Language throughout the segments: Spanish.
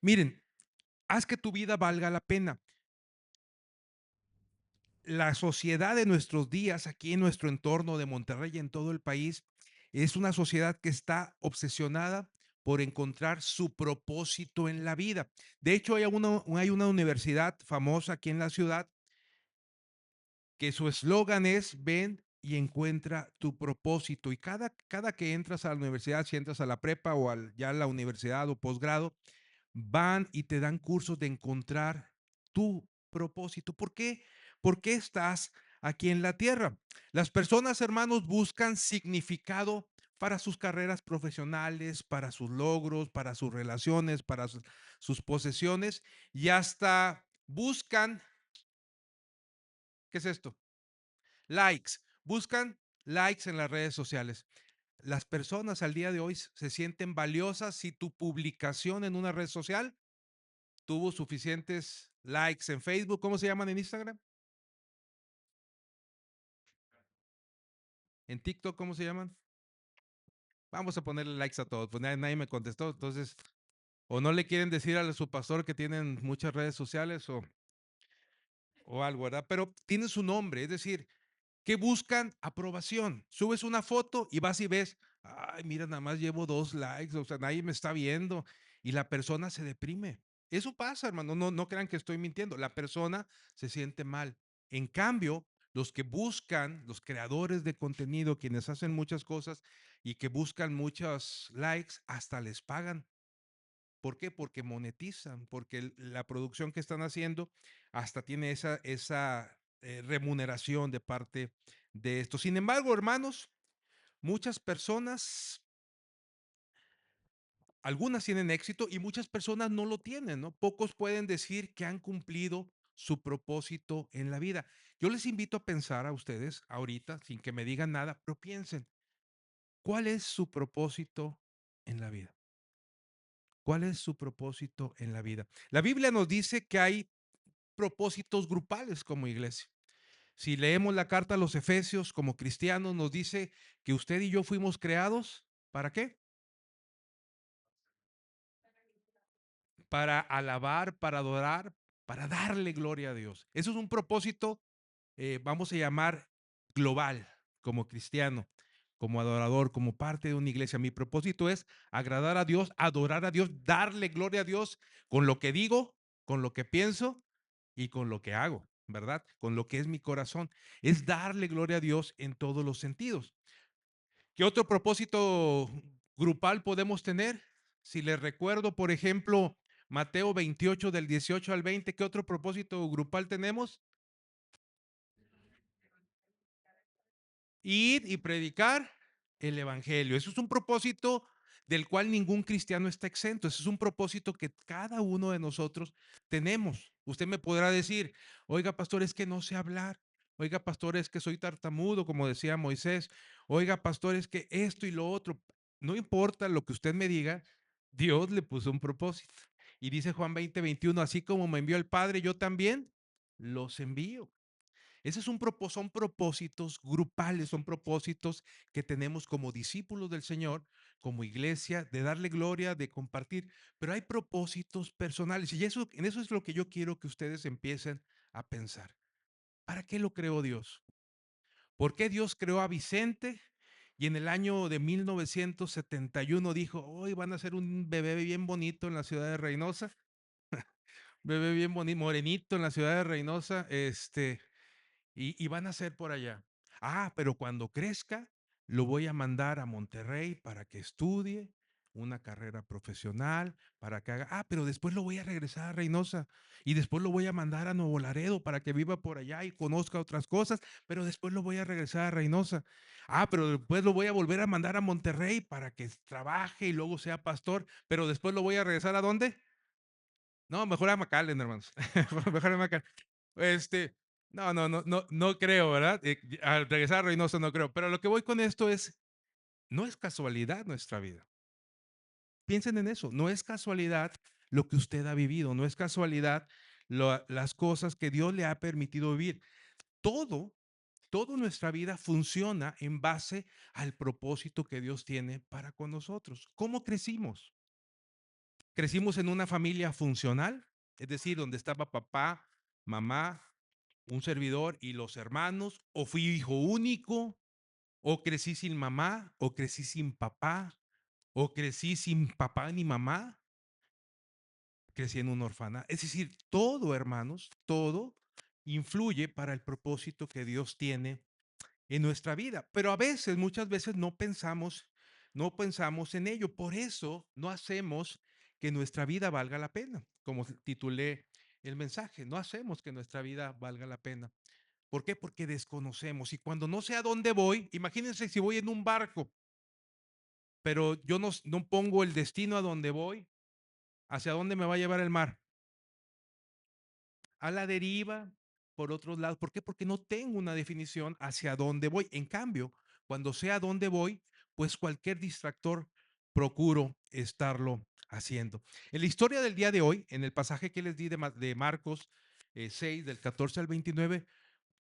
Miren, haz que tu vida valga la pena. La sociedad de nuestros días, aquí en nuestro entorno de Monterrey y en todo el país, es una sociedad que está obsesionada por encontrar su propósito en la vida. De hecho, hay una universidad famosa aquí en la ciudad que su eslogan es ven y encuentra tu propósito. Y cada que entras a la universidad, si entras a la prepa o ya a la universidad o posgrado, van y te dan cursos de encontrar tu propósito. ¿Por qué? ¿Por qué estás aquí en la tierra? Las personas, hermanos, buscan significado para sus carreras profesionales, para sus logros, para sus relaciones, para sus posesiones y hasta buscan, ¿qué es esto? Likes. Buscan likes en las redes sociales. Las personas al día de hoy se sienten valiosas si tu publicación en una red social tuvo suficientes likes en Facebook. ¿Cómo se llaman en Instagram? En TikTok, ¿cómo se llaman? Vamos a ponerle likes a todos. Pues nadie me contestó. Entonces, o no le quieren decir a su pastor que tienen muchas redes sociales o algo, ¿verdad? Pero tiene su nombre. Es decir, que buscan aprobación. Subes una foto y vas y ves, ay, mira, nada más llevo 2 likes, o sea, nadie me está viendo y la persona se deprime. Eso pasa, hermano, no crean que estoy mintiendo, la persona se siente mal. En cambio, los que buscan, los creadores de contenido, quienes hacen muchas cosas y que buscan muchos likes, hasta les pagan. ¿Por qué? Porque monetizan, porque la producción que están haciendo hasta tiene esa remuneración de parte de esto. Sin embargo, hermanos, muchas personas, algunas tienen éxito y muchas personas no lo tienen, ¿no? Pocos pueden decir que han cumplido su propósito en la vida. Yo les invito a pensar a ustedes ahorita, sin que me digan nada, pero piensen, ¿cuál es su propósito en la vida? ¿Cuál es su propósito en la vida? La Biblia nos dice que hay propósitos grupales como iglesia. Si leemos la carta a los Efesios como cristianos, nos dice que usted y yo fuimos creados, ¿para qué? Para alabar, para adorar, para darle gloria a Dios. Eso es un propósito, vamos a llamar global, como cristiano, como adorador, como parte de una iglesia. Mi propósito es agradar a Dios, adorar a Dios, darle gloria a Dios con lo que digo, con lo que pienso y con lo que hago, ¿verdad? Con lo que es mi corazón. Es darle gloria a Dios en todos los sentidos. ¿Qué otro propósito grupal podemos tener? Si les recuerdo, por ejemplo, Mateo 28 del 18 al 20, ¿qué otro propósito grupal tenemos? Ir y predicar el evangelio. Eso es un propósito del cual ningún cristiano está exento. Ese es un propósito que cada uno de nosotros tenemos. Usted me podrá decir, oiga, pastor, es que no sé hablar. Oiga, pastor, es que soy tartamudo, como decía Moisés. Oiga, pastor, es que esto y lo otro. No importa lo que usted me diga, Dios le puso un propósito. Y dice Juan 20:21, así como me envió el Padre, yo también los envío. Ese es son propósitos grupales, son propósitos que tenemos como discípulos del Señor, como iglesia, de darle gloria, de compartir, pero hay propósitos personales y en eso es lo que yo quiero que ustedes empiecen a pensar. ¿Para qué lo creó Dios? ¿Por qué Dios creó a Vicente? Y en el año de 1971 dijo, hoy van a ser un bebé bien bonito en la ciudad de Reynosa, bebé bien bonito, morenito en la ciudad de Reynosa, y van a ser por allá. Ah, pero cuando crezca, lo voy a mandar a Monterrey para que estudie una carrera profesional, para que haga, pero después lo voy a regresar a Reynosa y después lo voy a mandar a Nuevo Laredo para que viva por allá y conozca otras cosas, pero después lo voy a regresar a Reynosa. Pero después lo voy a volver a mandar a Monterrey para que trabaje y luego sea pastor, pero después lo voy a regresar ¿a dónde? No, mejor a McAllen, hermanos. Mejor a McAllen. Este, no creo, ¿verdad? Al regresar a Reynosa no creo. Pero lo que voy con esto es, no es casualidad nuestra vida. Piensen en eso, no es casualidad lo que usted ha vivido, no es casualidad las cosas que Dios le ha permitido vivir. Todo, toda nuestra vida funciona en base al propósito que Dios tiene para con nosotros. ¿Cómo crecimos? crecimos en una familia funcional, es decir, donde estaba papá, mamá, un servidor y los hermanos, o fui hijo único, o crecí sin mamá, o crecí sin papá, o crecí sin papá ni mamá, crecí en un orfanato. Es decir, todo, hermanos, todo influye para el propósito que Dios tiene en nuestra vida. Pero a veces, muchas veces no pensamos en ello. Por eso no hacemos que nuestra vida valga la pena, como titulé el mensaje. No hacemos que nuestra vida valga la pena. ¿Por qué? Porque desconocemos. Y cuando no sé a dónde voy, imagínense si voy en un barco, pero yo no pongo el destino a dónde voy, hacia dónde me va a llevar el mar. A la deriva, por otros lados. ¿Por qué? Porque no tengo una definición hacia dónde voy. En cambio, cuando sé a dónde voy, pues cualquier distractor procuro estarlo haciendo. En la historia del día de hoy, en el pasaje que les di de Marcos 6, del 14 al 29,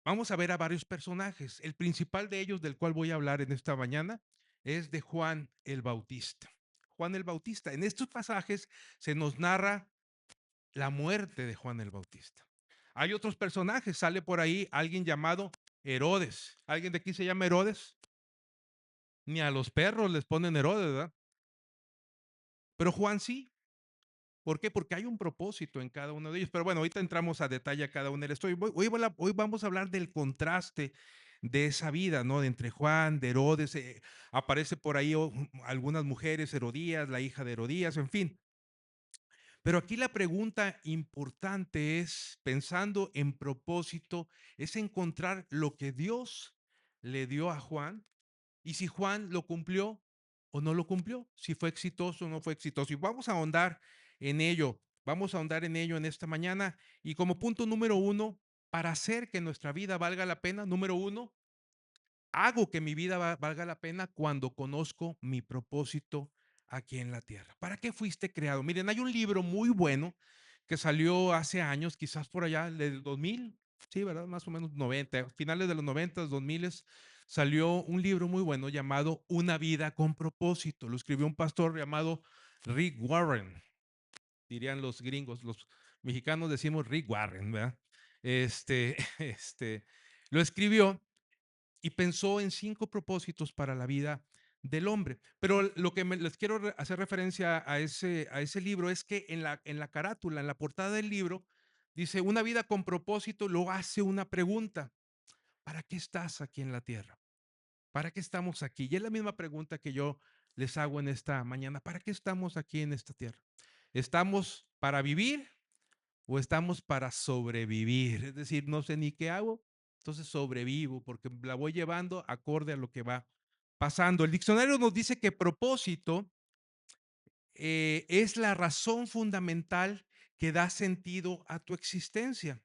vamos a ver a varios personajes. El principal de ellos, del cual voy a hablar en esta mañana, es de Juan el Bautista. Juan el Bautista. En estos pasajes se nos narra la muerte de Juan el Bautista. Hay otros personajes, sale por ahí alguien llamado Herodes. ¿Alguien de aquí se llama Herodes? Ni a los perros les ponen Herodes, ¿verdad? Pero Juan sí. ¿Por qué? Porque hay un propósito en cada uno de ellos. Pero bueno, ahorita entramos a detalle a cada uno de ellos. Hoy vamos a hablar del contraste de esa vida, ¿no? De entre Juan, de Herodes. Aparece por ahí algunas mujeres, Herodías, la hija de Herodías, en fin. Pero aquí la pregunta importante es, pensando en propósito, es encontrar lo que Dios le dio a Juan y si Juan lo cumplió o no lo cumplió, si fue exitoso o no fue exitoso. Y vamos a ahondar en ello, vamos a ahondar en ello en esta mañana. Y como punto número uno, para hacer que nuestra vida valga la pena, número uno, hago que mi vida valga la pena cuando conozco mi propósito aquí en la tierra. ¿Para qué fuiste creado? Miren, hay un libro muy bueno que salió hace años, quizás por allá del 2000, sí, ¿verdad? Más o menos 90, finales de los 90, 2000, salió un libro muy bueno llamado Una vida con propósito. Lo escribió un pastor llamado Rick Warren, dirían los gringos, los mexicanos decimos Rick Warren, ¿verdad? Este, lo escribió y pensó en 5 propósitos para la vida del hombre. Pero lo que les quiero hacer referencia a ese libro es que en la carátula, en la portada del libro, dice una vida con propósito, luego hace una pregunta. ¿Para qué estás aquí en la tierra? ¿Para qué estamos aquí? Y es la misma pregunta que yo les hago en esta mañana. ¿Para qué estamos aquí en esta tierra? ¿Estamos para vivir o estamos para sobrevivir? Es decir, no sé ni qué hago, entonces sobrevivo porque la voy llevando acorde a lo que va pasando. El diccionario nos dice que propósito es la razón fundamental que da sentido a tu existencia.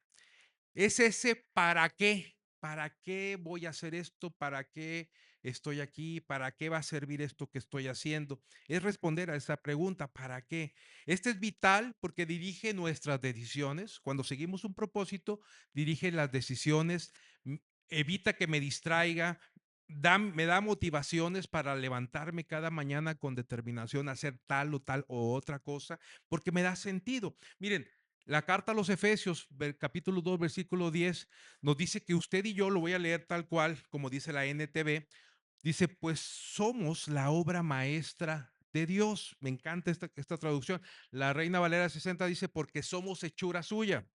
Es ese para qué. ¿Para qué voy a hacer esto? ¿Para qué estoy aquí? ¿Para qué va a servir esto que estoy haciendo? Es responder a esa pregunta, ¿para qué? Este es vital porque dirige nuestras decisiones. Cuando seguimos un propósito, dirige las decisiones, evita que me distraiga, me da motivaciones para levantarme cada mañana con determinación a hacer tal o tal o otra cosa, porque me da sentido. Miren, la carta a los Efesios, capítulo 2, versículo 10, nos dice que usted y yo, lo voy a leer tal cual, como dice la NTV, dice, pues somos la obra maestra de Dios. Me encanta esta traducción. La Reina Valera 60 dice, porque somos hechura suya.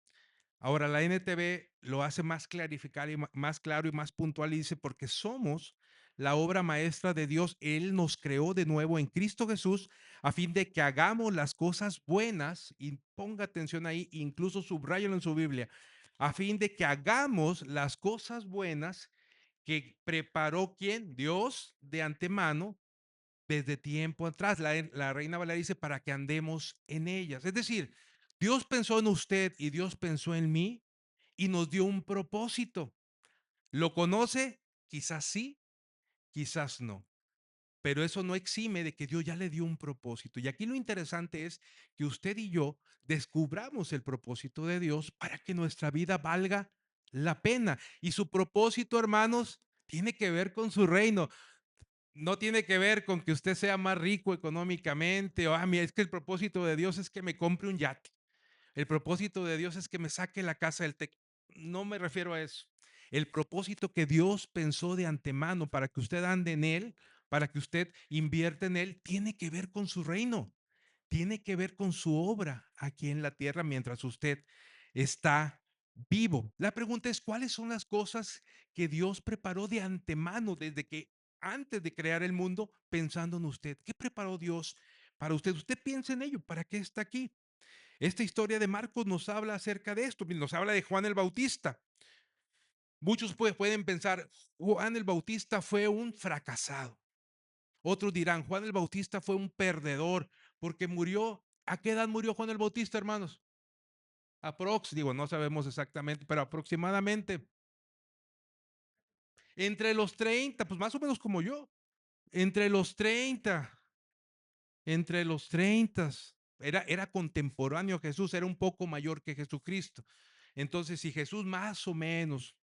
Ahora, la NTV lo hace más clarificar y más claro y más puntual y dice, porque somos la obra maestra de Dios. Él nos creó de nuevo en Cristo Jesús a fin de que hagamos las cosas buenas, y ponga atención ahí, incluso subrayalo en su Biblia, a fin de que hagamos las cosas buenas que preparó quién, Dios de antemano desde tiempo atrás. La Reina Valera dice para que andemos en ellas. Es decir, Dios pensó en usted y Dios pensó en mí y nos dio un propósito. ¿Lo conoce? Quizás sí, quizás no. Pero eso no exime de que Dios ya le dio un propósito. Y aquí lo interesante es que usted y yo descubramos el propósito de Dios para que nuestra vida valga la pena. Y su propósito, hermanos, tiene que ver con su reino. no tiene que ver con que usted sea más rico económicamente o, mira, es que el propósito de Dios es que me compre un yate. El propósito de Dios es que me saque la casa del TEC. No me refiero a eso. El propósito que Dios pensó de antemano para que usted ande en él, para que usted invierta en él, tiene que ver con su reino, tiene que ver con su obra aquí en la tierra mientras usted está vivo. La pregunta es, ¿cuáles son las cosas que Dios preparó de antemano desde que antes de crear el mundo pensando en usted? ¿Qué preparó Dios para usted? Usted piensa en ello, ¿para qué está aquí? Esta historia de Marcos nos habla acerca de esto, nos habla de Juan el Bautista. Muchos pueden pensar, Juan el Bautista fue un fracasado. Otros dirán, Juan el Bautista fue un perdedor porque murió. ¿A qué edad murió Juan el Bautista, hermanos? Digo, no sabemos exactamente, pero aproximadamente entre los 30, pues más o menos como yo, entre los 30, entre los 30. Era contemporáneo a Jesús, era un poco mayor que Jesucristo. Entonces, si Jesús más o menos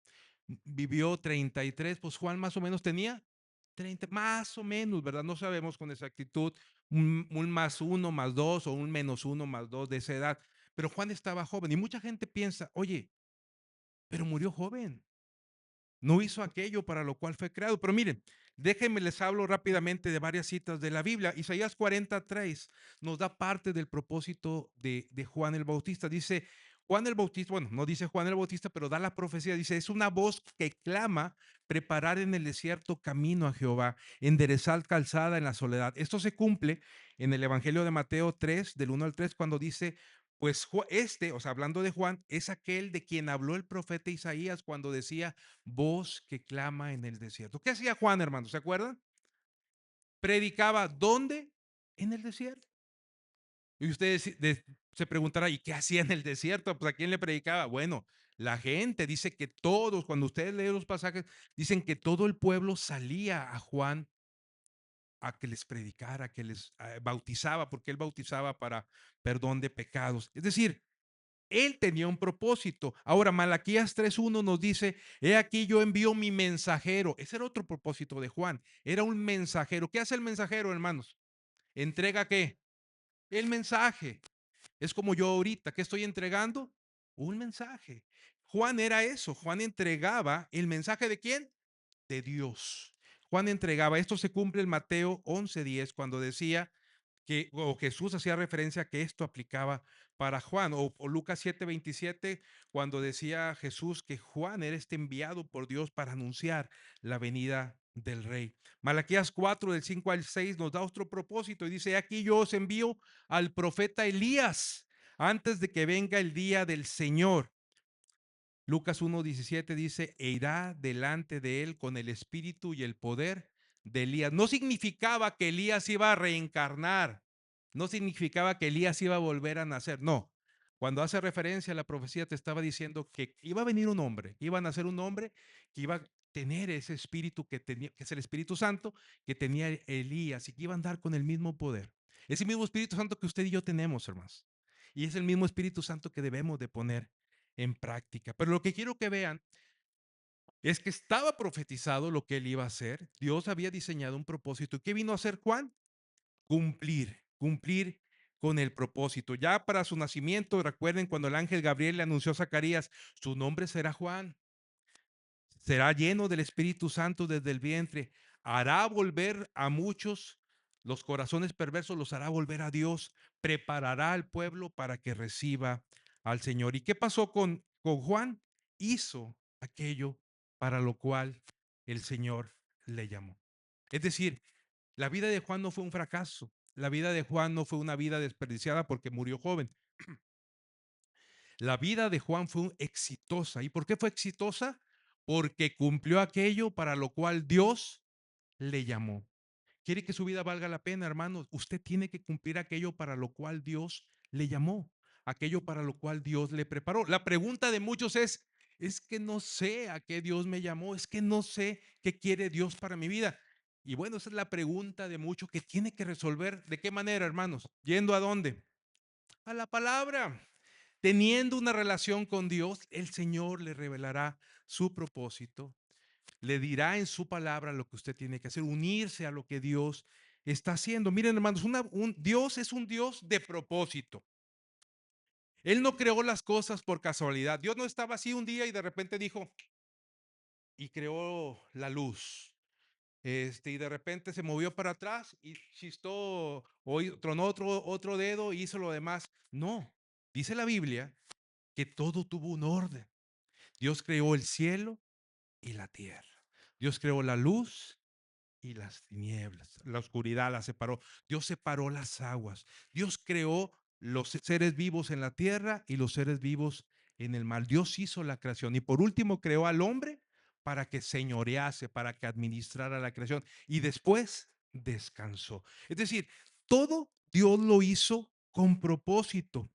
vivió 33, pues Juan más o menos tenía 30, más o menos, ¿verdad? No sabemos con exactitud un más uno, más dos o un menos uno, más dos de esa edad. Pero Juan estaba joven y mucha gente piensa, oye, pero murió joven. No hizo aquello para lo cual fue creado. Pero miren, déjenme les hablo rápidamente de varias citas de la Biblia. Isaías 43 nos da parte del propósito de Juan el Bautista. Dice Juan el Bautista, bueno, no dice Juan el Bautista, pero da la profecía. Dice, es una voz que clama, preparar en el desierto camino a Jehová, enderezar calzada en la soledad. Esto se cumple en el Evangelio de Mateo 3, del 1 al 3, cuando dice, pues o sea, hablando de Juan, es aquel de quien habló el profeta Isaías cuando decía, voz que clama en el desierto. ¿Qué hacía Juan, hermano? ¿Se acuerdan? Predicaba, ¿dónde? En el desierto. Y usted se preguntará, ¿y qué hacía en el desierto? Pues ¿a quién le predicaba? Bueno, la gente dice que todos, cuando ustedes leen los pasajes, dicen que todo el pueblo salía a Juan a que les predicara, que les bautizaba, porque él bautizaba para perdón de pecados. Es decir, él tenía un propósito. Ahora, Malaquías 3:1 nos dice, he aquí yo envío mi mensajero. Ese era otro propósito de Juan. Era un mensajero. ¿Qué hace el mensajero, hermanos? ¿Entrega qué? El mensaje. Es como yo ahorita, ¿qué estoy entregando? Un mensaje. Juan era eso. Juan entregaba el mensaje de quién? De Dios. Juan entregaba, esto se cumple en Mateo 11:10 cuando decía que, o Jesús hacía referencia a que esto aplicaba para Juan, o Lucas 7:27 cuando decía Jesús que Juan era este enviado por Dios para anunciar la venida del rey. Malaquías 4 del 5 al 6 nos da otro propósito y dice, aquí yo os envío al profeta Elías antes de que venga el día del Señor. Lucas 1:17 dice, e irá delante de él con el espíritu y el poder de Elías. No significaba que Elías iba a reencarnar, no significaba que Elías iba a volver a nacer, no. Cuando hace referencia a la profecía te estaba diciendo que iba a venir un hombre, iba a nacer un hombre que iba a tener ese espíritu que tenía, que es el Espíritu Santo que tenía Elías y que iba a andar con el mismo poder. Ese mismo Espíritu Santo que usted y yo tenemos, hermanos. Y es el mismo Espíritu Santo que debemos de poner en práctica. Pero lo que quiero que vean es que estaba profetizado lo que él iba a hacer. Dios había diseñado un propósito. ¿Qué vino a hacer Juan? Cumplir con el propósito. Ya para su nacimiento, recuerden cuando el ángel Gabriel le anunció a Zacarías, su nombre será Juan. Será lleno del Espíritu Santo desde el vientre. Hará volver a muchos, los corazones perversos los hará volver a Dios. Preparará al pueblo para que reciba al Señor. ¿Y qué pasó con Juan? Hizo aquello para lo cual el Señor le llamó. Es decir, la vida de Juan no fue un fracaso. La vida de Juan no fue una vida desperdiciada porque murió joven. La vida de Juan fue exitosa. ¿Y por qué fue exitosa? Porque cumplió aquello para lo cual Dios le llamó. ¿Quiere que su vida valga la pena, hermanos? Usted tiene que cumplir aquello para lo cual Dios le llamó, aquello para lo cual Dios le preparó. La pregunta de muchos es que no sé a qué Dios me llamó, es que no sé qué quiere Dios para mi vida. Y bueno, esa es la pregunta de muchos que tiene que resolver. ¿De qué manera, hermanos? ¿Yendo a dónde? A la palabra. Teniendo una relación con Dios, el Señor le revelará su propósito. le dirá en su palabra lo que usted tiene que hacer, unirse a lo que Dios está haciendo. Miren, hermanos, Dios es un Dios de propósito. Él no creó las cosas por casualidad. Dios no estaba así un día y de repente dijo, y creó la luz. Y de repente se movió para atrás y chistó, tronó otro dedo y hizo lo demás. No, dice la Biblia que todo tuvo un orden. Dios creó el cielo y la tierra. Dios creó la luz y las tinieblas. La oscuridad la separó. Dios separó las aguas. Dios creó los seres vivos en la tierra y los seres vivos en el mar. Dios hizo la creación. Y por último creó al hombre para que señorease, para que administrara la creación. Y después descansó. Es decir, todo Dios lo hizo con propósito.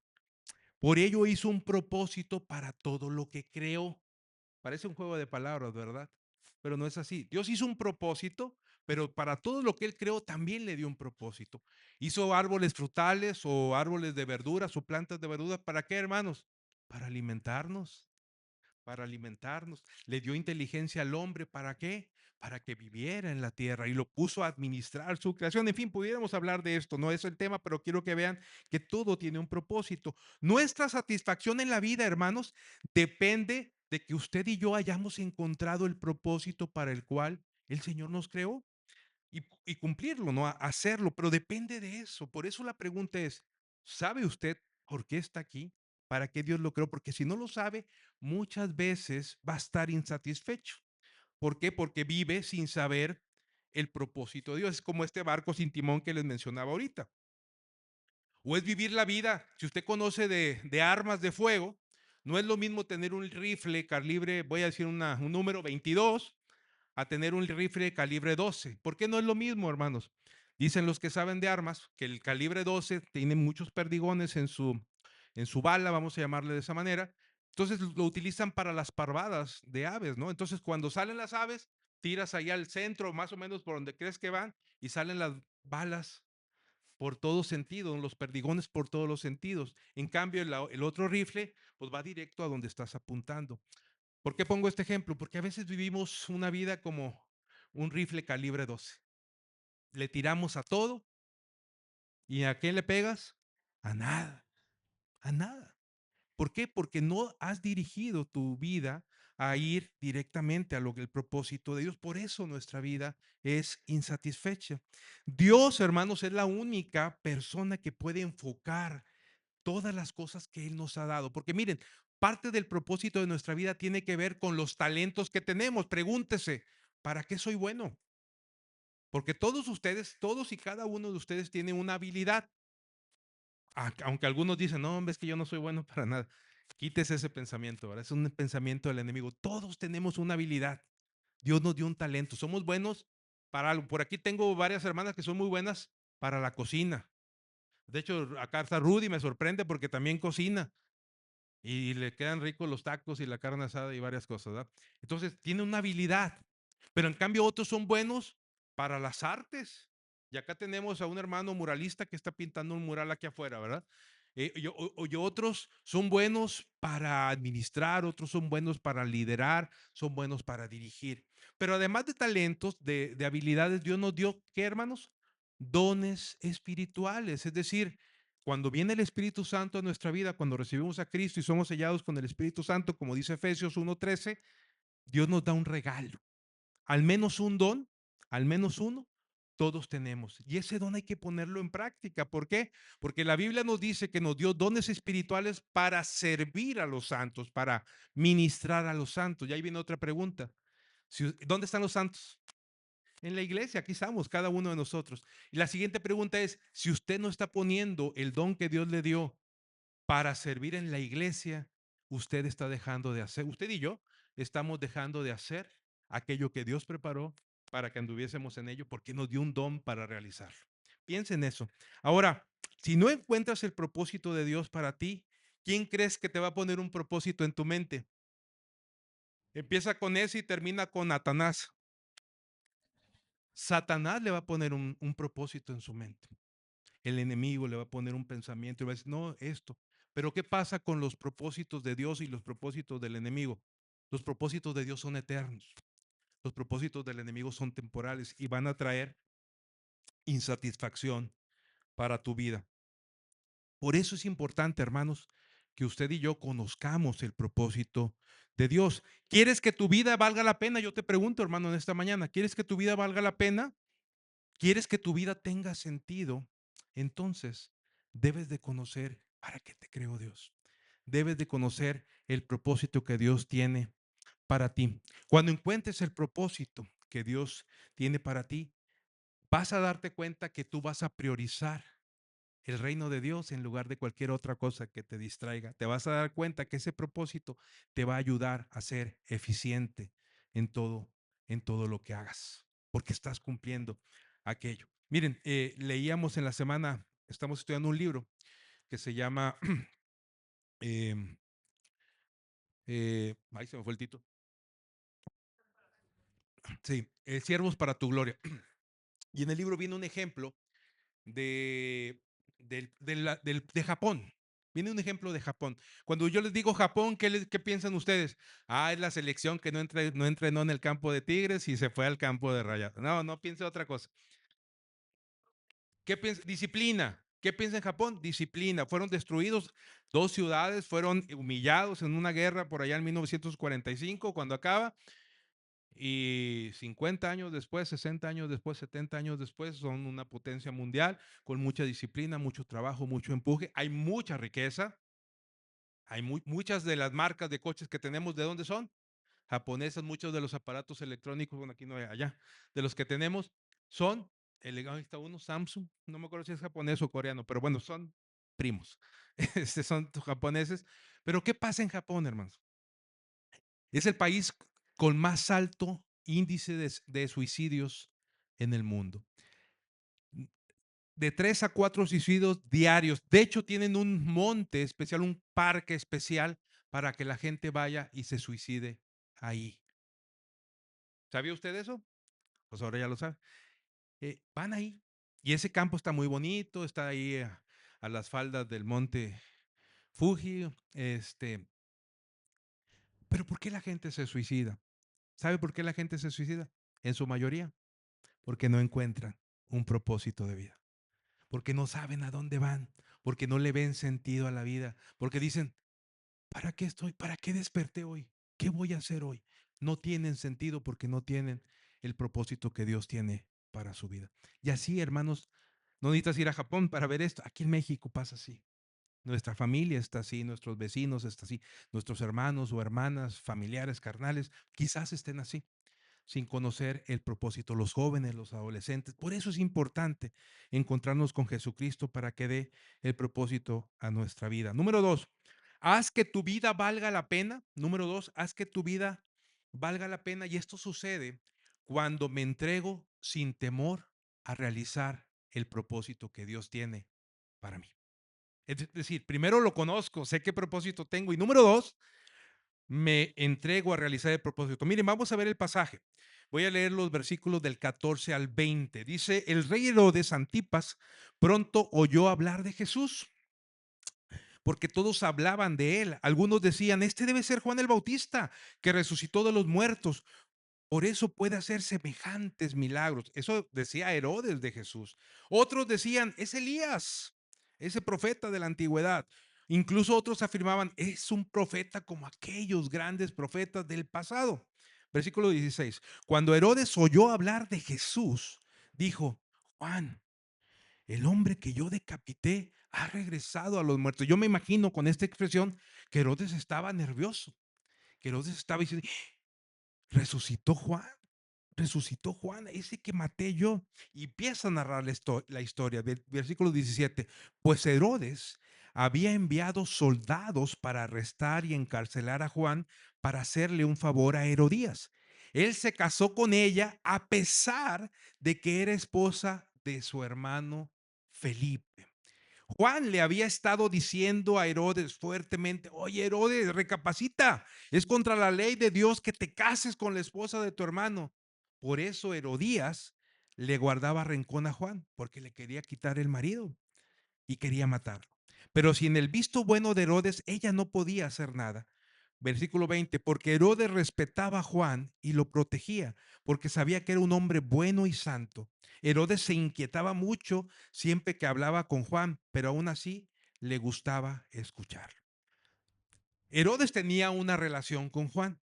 Por ello hizo un propósito para todo lo que creó. Parece un juego de palabras, ¿verdad? Pero no es así. Dios hizo un propósito, pero para todo lo que Él creó también le dio un propósito. Hizo árboles frutales o árboles de verduras o plantas de verduras. ¿Para qué, hermanos? Para alimentarnos, para alimentarnos. Le dio inteligencia al hombre. ¿Para qué? Para que viviera en la tierra y lo puso a administrar su creación. En fin, pudiéramos hablar de esto, no es el tema, pero quiero que vean que todo tiene un propósito. Nuestra satisfacción en la vida, hermanos, depende de que usted y yo hayamos encontrado el propósito para el cual el Señor nos creó y cumplirlo, ¿no? Hacerlo, pero depende de eso. Por eso la pregunta es, ¿sabe usted por qué está aquí? ¿Para qué Dios lo creó? Porque si no lo sabe, muchas veces va a estar insatisfecho. ¿Por qué? Porque vive sin saber el propósito de Dios. Es como este barco sin timón que les mencionaba ahorita. O es vivir la vida, si usted conoce de armas de fuego, no es lo mismo tener un rifle calibre, voy a decir un número 22, a tener un rifle calibre 12. ¿Por qué no es lo mismo, hermanos? Dicen los que saben de armas que el calibre 12 tiene muchos perdigones en su bala, vamos a llamarle de esa manera. Entonces lo utilizan para las parvadas de aves, ¿no? Entonces cuando salen las aves, tiras ahí al centro, más o menos por donde crees que van, y salen las balas por todo sentido, los perdigones por todos los sentidos. En cambio, el otro rifle, pues va directo a donde estás apuntando. ¿Por qué pongo este ejemplo? Porque a veces vivimos una vida como un rifle calibre 12. Le tiramos a todo y ¿a qué le pegas? A nada, a nada. ¿Por qué? Porque no has dirigido tu vida a ir directamente a lo que el propósito de Dios. Por eso nuestra vida es insatisfecha. Dios, hermanos, es la única persona que puede enfocar todas las cosas que Él nos ha dado. Porque miren, parte del propósito de nuestra vida tiene que ver con los talentos que tenemos. Pregúntese, ¿para qué soy bueno? Porque todos ustedes, todos y cada uno de ustedes tiene una habilidad. Aunque algunos dicen, no, hombre, es que yo no soy bueno para nada. Quítese ese pensamiento, ¿verdad? Es un pensamiento del enemigo. Todos tenemos una habilidad. Dios nos dio un talento. Somos buenos para algo. Por aquí tengo varias hermanas que son muy buenas para la cocina. De hecho, acá está Rudy, me sorprende porque también cocina. Y le quedan ricos los tacos y la carne asada y varias cosas, ¿verdad? Entonces, tiene una habilidad, pero en cambio otros son buenos para las artes. Y acá tenemos a un hermano muralista que está pintando un mural aquí afuera, ¿verdad? Y otros son buenos para administrar, otros son buenos para liderar, son buenos para dirigir. Pero además de talentos, de habilidades, Dios nos dio, ¿qué, hermanos? Dones espirituales, es decir, cuando viene el Espíritu Santo a nuestra vida, cuando recibimos a Cristo y somos sellados con el Espíritu Santo, como dice Efesios 1:13, Dios nos da un regalo. Al menos un don, al menos uno, todos tenemos. Y ese don hay que ponerlo en práctica. ¿Por qué? Porque la Biblia nos dice que nos dio dones espirituales para servir a los santos, para ministrar a los santos. Y ahí viene otra pregunta. ¿Dónde están los santos? En la iglesia, aquí estamos, cada uno de nosotros. Y la siguiente pregunta es, si usted no está poniendo el don que Dios le dio para servir en la iglesia, usted está dejando de hacer, usted y yo estamos dejando de hacer aquello que Dios preparó para que anduviésemos en ello, porque nos dio un don para realizarlo. Piensa en eso. Ahora, si no encuentras el propósito de Dios para ti, ¿quién crees que te va a poner un propósito en tu mente? Empieza con ese y termina con Satanás. Satanás le va a poner un propósito en su mente. El enemigo le va a poner un pensamiento y va a decir, no, esto. Pero ¿qué pasa con los propósitos de Dios y los propósitos del enemigo? Los propósitos de Dios son eternos. Los propósitos del enemigo son temporales y van a traer insatisfacción para tu vida. Por eso es importante, hermanos, que usted y yo conozcamos el propósito de Dios. ¿Quieres que tu vida valga la pena? Yo te pregunto, hermano, en esta mañana, ¿quieres que tu vida valga la pena? ¿Quieres que tu vida tenga sentido? Entonces, debes de conocer para qué te creó Dios. Debes de conocer el propósito que Dios tiene para ti. Cuando encuentres el propósito que Dios tiene para ti, vas a darte cuenta que tú vas a priorizar el reino de Dios en lugar de cualquier otra cosa que te distraiga. Te vas a dar cuenta que ese propósito te va a ayudar a ser eficiente en todo, en todo lo que hagas, porque estás cumpliendo aquello. Miren, leíamos en la semana, estamos estudiando un libro que se llama, em, ahí se me fue el título, sí, Siervos para tu gloria. Y en el libro viene un ejemplo de, de Japón. Viene un ejemplo de Japón. Cuando yo les digo Japón, ¿qué piensan ustedes? Ah, es la selección que no entrenó en el campo de Tigres y se fue al campo de Rayados. No, no piense otra cosa. ¿Qué piensa? Disciplina. ¿Qué piensa en Japón? Disciplina. Fueron destruidos 2 ciudades, fueron humillados en una guerra por allá en 1945, cuando acaba. Y 50 años después, 60 años después, 70 años después, son una potencia mundial con mucha disciplina, mucho trabajo, mucho empuje. Hay mucha riqueza. Hay muchas de las marcas de coches que tenemos, ¿de dónde son? Japonesas. Muchos de los aparatos electrónicos, bueno, aquí no hay, allá, de los que tenemos, son, ahí está uno, Samsung, no me acuerdo si es japonés o coreano, pero bueno, son primos. Son japoneses. Pero ¿qué pasa en Japón, hermanos? Es el país con más alto índice de suicidios en el mundo. De 3 a 4 suicidios diarios. De hecho, tienen un monte especial, un parque especial para que la gente vaya y se suicide ahí. ¿Sabía usted eso? Pues ahora ya lo sabe. Van ahí. Y ese campo está muy bonito, está ahí a las faldas del monte Fuji. Pero ¿por qué la gente se suicida? ¿Sabe por qué la gente se suicida? En su mayoría, porque no encuentran un propósito de vida, porque no saben a dónde van, porque no le ven sentido a la vida, porque dicen, ¿para qué estoy? ¿Para qué desperté hoy? ¿Qué voy a hacer hoy? No tienen sentido porque no tienen el propósito que Dios tiene para su vida. Y así, hermanos, no necesitas ir a Japón para ver esto. Aquí en México pasa así. Nuestra familia está así, nuestros vecinos está así, nuestros hermanos o hermanas, familiares, carnales, quizás estén así sin conocer el propósito, los jóvenes, los adolescentes. Por eso es importante encontrarnos con Jesucristo para que dé el propósito a nuestra vida. Número 2, haz que tu vida valga la pena. Número 2, haz que tu vida valga la pena. Y esto sucede cuando me entrego sin temor a realizar el propósito que Dios tiene para mí. Es decir, primero lo conozco, sé qué propósito tengo. Y número 2, me entrego a realizar el propósito. Miren, vamos a ver el pasaje. Voy a leer los versículos del 14 al 20. Dice, el rey Herodes Antipas pronto oyó hablar de Jesús, porque todos hablaban de él. Algunos decían, este debe ser Juan el Bautista, que resucitó de los muertos. Por eso puede hacer semejantes milagros. Eso decía Herodes de Jesús. Otros decían, es Elías, ese profeta de la antigüedad. Incluso otros afirmaban, es un profeta como aquellos grandes profetas del pasado. Versículo 16. Cuando Herodes oyó hablar de Jesús, dijo, Juan, el hombre que yo decapité ha regresado a los muertos. Yo me imagino con esta expresión que Herodes estaba nervioso, que Herodes estaba diciendo, resucitó Juan. Resucitó Juan, ese que maté yo. Y empieza a narrar la historia, versículo 17. Pues Herodes había enviado soldados para arrestar y encarcelar a Juan para hacerle un favor a Herodías. Él se casó con ella a pesar de que era esposa de su hermano Felipe. Juan le había estado diciendo a Herodes fuertemente, oye Herodes, recapacita, es contra la ley de Dios que te cases con la esposa de tu hermano. Por eso Herodías le guardaba rencor a Juan, porque le quería quitar el marido y quería matarlo. Pero si en el visto bueno de Herodes ella no podía hacer nada, Versículo 20, porque Herodes respetaba a Juan y lo protegía, porque sabía que era un hombre bueno y santo. Herodes se inquietaba mucho siempre que hablaba con Juan, pero aún así le gustaba escuchar. Herodes tenía una relación con Juan.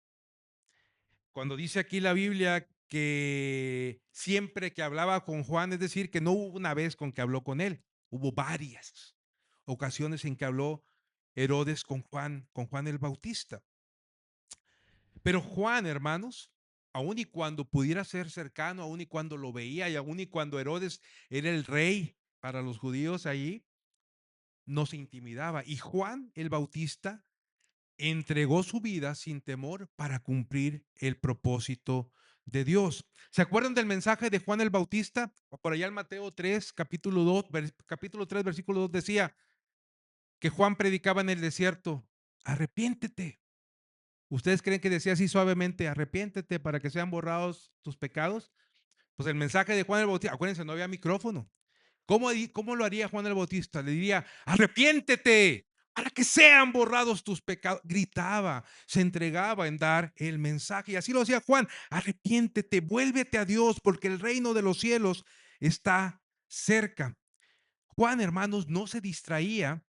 Cuando dice aquí la Biblia que siempre que hablaba con Juan, es decir, que no hubo una vez con que habló con él, hubo varias ocasiones en que habló Herodes con Juan el Bautista. Pero Juan, hermanos, aun y cuando pudiera ser cercano, aun y cuando lo veía y aun y cuando Herodes era el rey para los judíos allí, no se intimidaba. Y Juan el Bautista entregó su vida sin temor para cumplir el propósito de Dios. ¿Se acuerdan del mensaje de Juan el Bautista? Por allá en Mateo 3, capítulo 2, capítulo 3, versículo 2 decía que Juan predicaba en el desierto, arrepiéntete. ¿Ustedes creen que decía así suavemente, arrepiéntete para que sean borrados tus pecados? Pues el mensaje de Juan el Bautista, acuérdense, no había micrófono. ¿Cómo lo haría Juan el Bautista? Le diría, arrepiéntete para que sean borrados tus pecados. Gritaba, se entregaba en dar el mensaje. Y así lo hacía Juan, arrepiéntete, vuélvete a Dios, porque el reino de los cielos está cerca. Juan, hermanos, no se distraía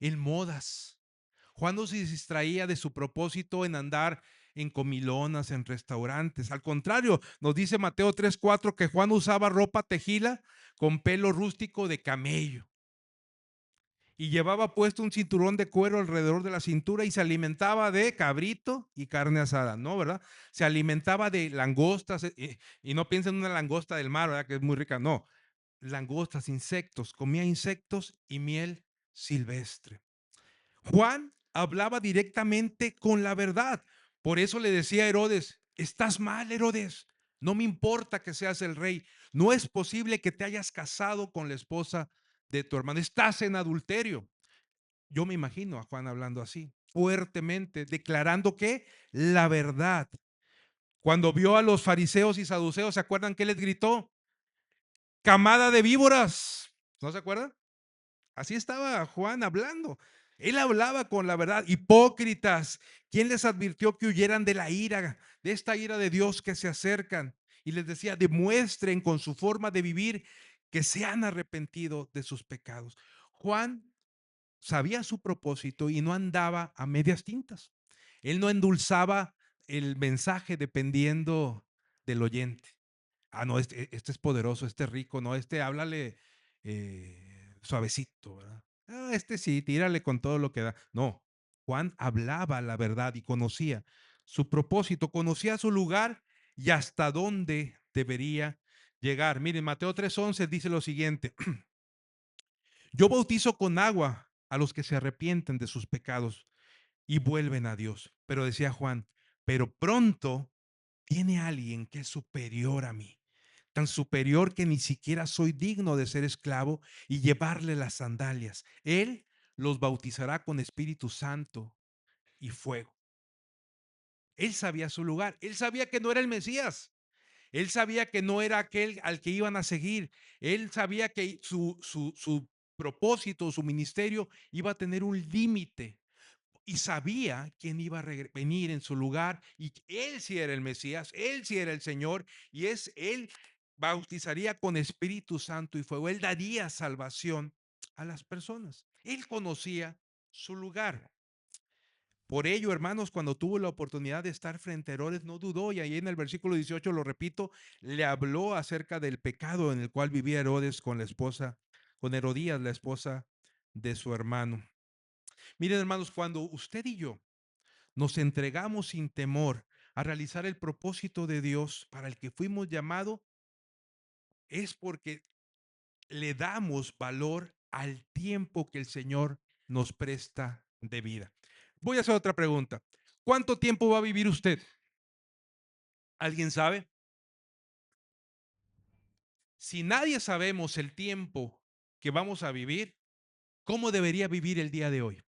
en modas. Juan no se distraía de su propósito en andar en comilonas, en restaurantes. Al contrario, nos dice Mateo 3:4 que Juan usaba ropa tejila con pelo rústico de camello y llevaba puesto un cinturón de cuero alrededor de la cintura y se alimentaba de cabrito y carne asada, ¿no? ¿Verdad? Se alimentaba de langostas y no piensen en una langosta del mar, ¿verdad? Que es muy rica, no. Langostas, insectos, comía insectos y miel silvestre. Juan hablaba directamente con la verdad. Por eso le decía a Herodes, estás mal, Herodes. No me importa que seas el rey. No es posible que te hayas casado con la esposa de tu hermano. Estás en adulterio. Yo me imagino a Juan hablando así, fuertemente, declarando que la verdad. Cuando vio a los fariseos y saduceos, ¿se acuerdan que les gritó? Camada de víboras. ¿No se acuerdan? Así estaba Juan hablando. Él hablaba con la verdad. Hipócritas, ¿quién les advirtió que huyeran de la ira, de esta ira de Dios que se acercan? Y les decía, demuestren con su forma de vivir que se han arrepentido de sus pecados. Juan sabía su propósito y no andaba a medias tintas. Él no endulzaba el mensaje dependiendo del oyente. Ah, no, este es poderoso, este es rico, no, este háblale suavecito, ¿verdad? Ah, este sí, tírale con todo lo que da. No, Juan hablaba la verdad y conocía su propósito, conocía su lugar y hasta dónde debería llegar. Miren, Mateo 3:11 dice lo siguiente, yo bautizo con agua a los que se arrepienten de sus pecados y vuelven a Dios. Pero decía Juan, pero pronto viene alguien que es superior a mí, tan superior que ni siquiera soy digno de ser esclavo y llevarle las sandalias. Él los bautizará con Espíritu Santo y fuego. Él sabía su lugar, él sabía que no era el Mesías, él sabía que no era aquel al que iban a seguir, él sabía que su propósito, su ministerio iba a tener un límite y sabía quién iba a venir en su lugar y él sí era el Mesías, él sí era el Señor y él bautizaría con Espíritu Santo y fuego, él daría salvación a las personas. Él conocía su lugar. Por ello, hermanos, cuando tuvo la oportunidad de estar frente a Herodes, no dudó y ahí en el versículo 18, lo repito, le habló acerca del pecado en el cual vivía Herodes con la esposa, con Herodías, la esposa de su hermano. Miren, hermanos, cuando usted y yo nos entregamos sin temor a realizar el propósito de Dios para el que fuimos llamados, es porque le damos valor al tiempo que el Señor nos presta de vida. Voy a hacer otra pregunta. ¿Cuánto tiempo va a vivir usted? ¿Alguien sabe? Si nadie sabemos el tiempo que vamos a vivir, ¿cómo debería vivir el día de hoy?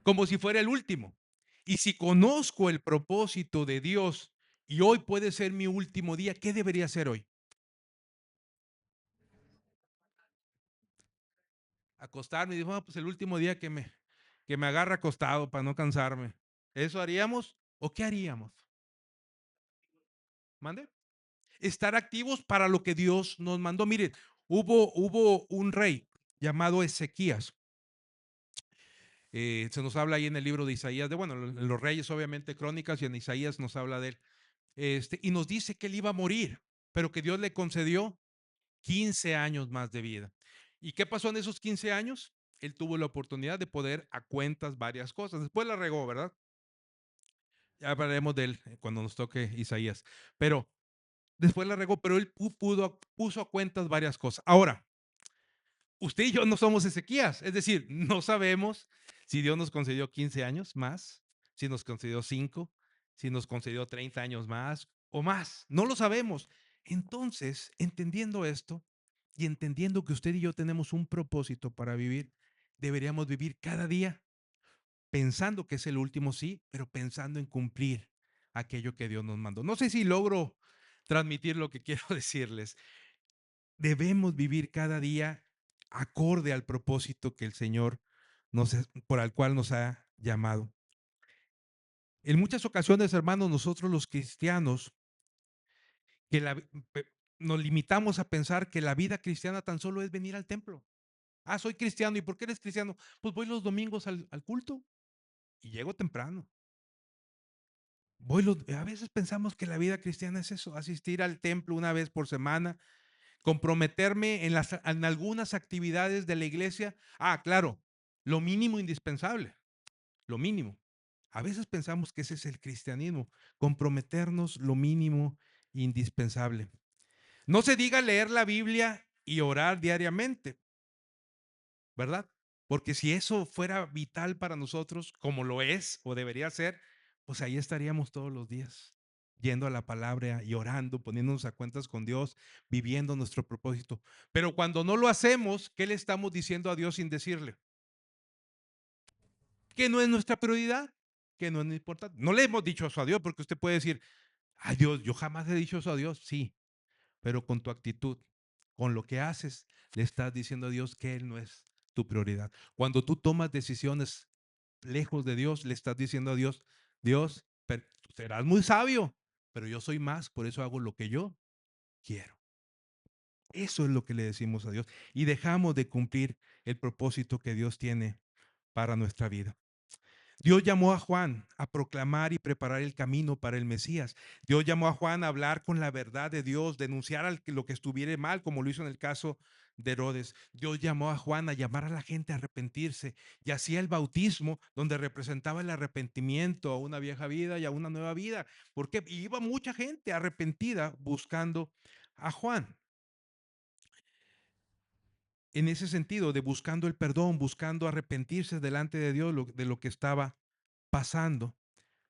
Como si fuera el último. Y si conozco el propósito de Dios y hoy puede ser mi último día, ¿qué debería hacer hoy? Acostarme y digo, "Ah, pues el último día que me agarre acostado para no cansarme. ¿Eso haríamos o qué haríamos? ¿Mande? Estar activos para lo que Dios nos mandó. Miren, hubo un rey llamado Ezequías. Se nos habla ahí en el libro de Isaías, de bueno, en los reyes obviamente crónicas y en Isaías nos habla de él. Y nos dice que él iba a morir, pero que Dios le concedió 15 años más de vida. ¿Y qué pasó en esos 15 años? Él tuvo la oportunidad de poder a cuentas varias cosas. Después la regó, ¿verdad? Ya hablaremos de él cuando nos toque Isaías. Pero después la regó, pero él puso a cuentas varias cosas. Ahora, usted y yo no somos Ezequías, es decir, no sabemos si Dios nos concedió 15 años más, si nos concedió 5, si nos concedió 30 años más o más, no lo sabemos. Entonces, entendiendo esto y entendiendo que usted y yo tenemos un propósito para vivir, deberíamos vivir cada día pensando que es el último, sí, pero pensando en cumplir aquello que Dios nos mandó. No sé si logro transmitir lo que quiero decirles. Debemos vivir cada día acorde al propósito que el Señor por el cual nos ha llamado. En muchas ocasiones, hermanos, nosotros los cristianos, que nos limitamos a pensar que la vida cristiana tan solo es venir al templo. Ah, soy cristiano. ¿Y por qué eres cristiano? Pues voy los domingos al culto y llego temprano. A veces pensamos que la vida cristiana es eso, asistir al templo una vez por semana, comprometerme en algunas actividades de la iglesia. Ah, claro, lo mínimo indispensable, lo mínimo. A veces pensamos que ese es el cristianismo, comprometernos lo mínimo indispensable. No se diga leer la Biblia y orar diariamente, ¿verdad? Porque si eso fuera vital para nosotros, como lo es o debería ser, pues ahí estaríamos todos los días, yendo a la palabra y orando, poniéndonos a cuentas con Dios, viviendo nuestro propósito. Pero cuando no lo hacemos, ¿qué le estamos diciendo a Dios sin decirle? Que no es nuestra prioridad, que no es importante. No le hemos dicho eso a Dios, porque usted puede decir, ay Dios, yo jamás he dicho eso a Dios. Sí, pero con tu actitud, con lo que haces, le estás diciendo a Dios que Él no es tu prioridad. Cuando tú tomas decisiones lejos de Dios, le estás diciendo a Dios, Dios, serás muy sabio, pero yo soy más, por eso hago lo que yo quiero. Eso es lo que le decimos a Dios y dejamos de cumplir el propósito que Dios tiene para nuestra vida. Dios llamó a Juan a proclamar y preparar el camino para el Mesías. Dios llamó a Juan a hablar con la verdad de Dios, denunciar lo que estuviera mal, como lo hizo en el caso de Herodes. Dios llamó a Juan a llamar a la gente a arrepentirse y hacía el bautismo donde representaba el arrepentimiento a una vieja vida y a una nueva vida. Porque iba mucha gente arrepentida buscando a Juan. En ese sentido, de buscando el perdón, buscando arrepentirse delante de Dios de lo que estaba pasando.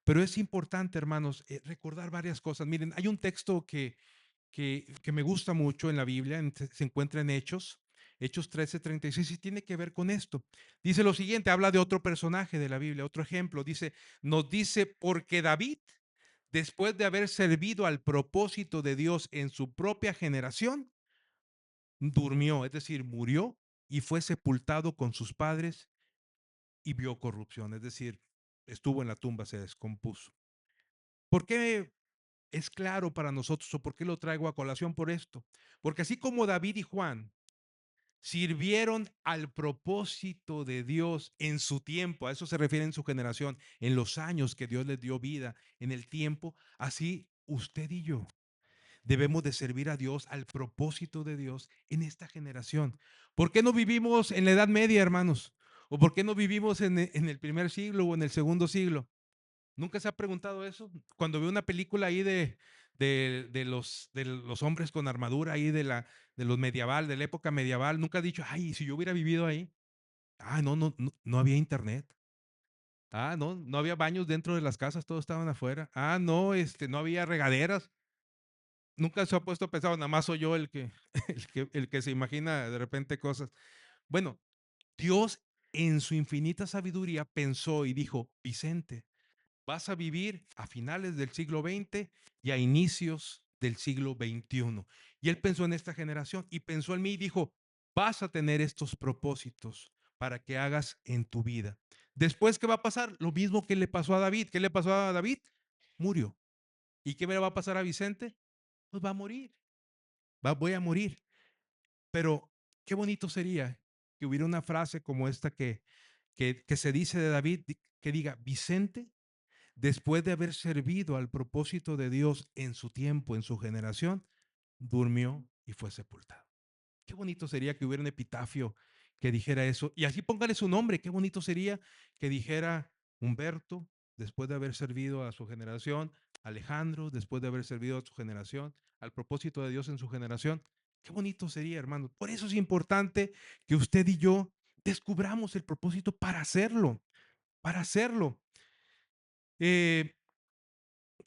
Pero es importante, hermanos, recordar varias cosas. Miren, hay un texto que me gusta mucho en la Biblia, se encuentra en Hechos 13:36, y tiene que ver con esto. Dice lo siguiente, habla de otro personaje de la Biblia, otro ejemplo. Nos dice, porque David, después de haber servido al propósito de Dios en su propia generación, durmió, es decir, murió y fue sepultado con sus padres y vio corrupción, es decir, estuvo en la tumba, se descompuso. ¿Por qué es claro para nosotros o por qué lo traigo a colación por esto? Porque así como David y Juan sirvieron al propósito de Dios en su tiempo, a eso se refiere en su generación, en los años que Dios les dio vida, en el tiempo, así usted y yo debemos de servir a Dios, al propósito de Dios en esta generación. ¿Por qué no vivimos en la Edad Media, hermanos? ¿O por qué no vivimos en el primer siglo o en el segundo siglo? ¿Nunca se ha preguntado eso? Cuando ve una película ahí de los hombres con armadura ahí de los medieval, de la época medieval, nunca ha dicho, ay, si yo hubiera vivido ahí. Ah, no había internet. Ah, no había baños dentro de las casas, todos estaban afuera. Ah, no, no había regaderas. Nunca se ha puesto a pensar, nada más soy yo el que se imagina de repente cosas. Bueno, Dios en su infinita sabiduría pensó y dijo, Vicente, vas a vivir a finales del siglo XX y a inicios del siglo XXI. Y él pensó en esta generación y pensó en mí y dijo, vas a tener estos propósitos para que hagas en tu vida. Después, ¿qué va a pasar? Lo mismo que le pasó a David. ¿Qué le pasó a David? Murió. ¿Y qué me va a pasar a Vicente? Pues va a morir. Voy a morir. Pero qué bonito sería que hubiera una frase como esta que se dice de David, que diga, Vicente, después de haber servido al propósito de Dios en su tiempo, en su generación, durmió y fue sepultado. Qué bonito sería que hubiera un epitafio que dijera eso. Y así póngale su nombre. Qué bonito sería que dijera Humberto, después de haber servido a su generación, Alejandro, después de haber servido a su generación, al propósito de Dios en su generación. Qué bonito sería, hermano. Por eso es importante que usted y yo descubramos el propósito para hacerlo, para hacerlo. Eh,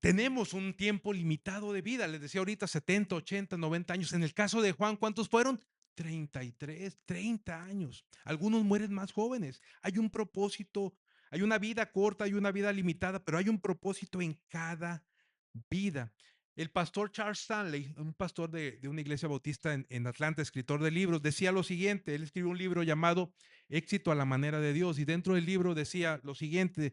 Tenemos un tiempo limitado de vida. Les decía ahorita 70, 80, 90 años. En el caso de Juan, ¿cuántos fueron? 33, 30 años. Algunos mueren más jóvenes. Hay un propósito, hay una vida corta, hay una vida limitada, pero hay un propósito en cada vida. El pastor Charles Stanley, un pastor de una iglesia bautista en Atlanta, escritor de libros, decía lo siguiente. Él escribió un libro llamado Éxito a la manera de Dios y dentro del libro decía lo siguiente: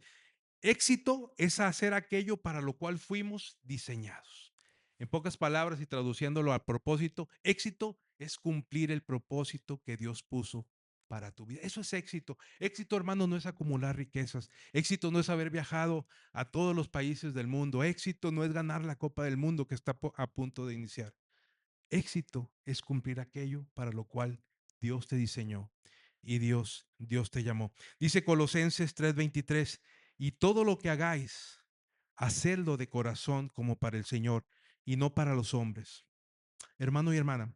éxito es hacer aquello para lo cual fuimos diseñados. En pocas palabras y traduciéndolo a propósito, éxito es cumplir el propósito que Dios puso para tu vida. Eso es éxito. Éxito, hermano, no es acumular riquezas. Éxito no es haber viajado a todos los países del mundo. Éxito no es ganar la Copa del Mundo que está a punto de iniciar. Éxito es cumplir aquello para lo cual Dios te diseñó y Dios te llamó. Dice Colosenses 3:23, y todo lo que hagáis, hacedlo de corazón como para el Señor y no para los hombres. Hermano y hermana,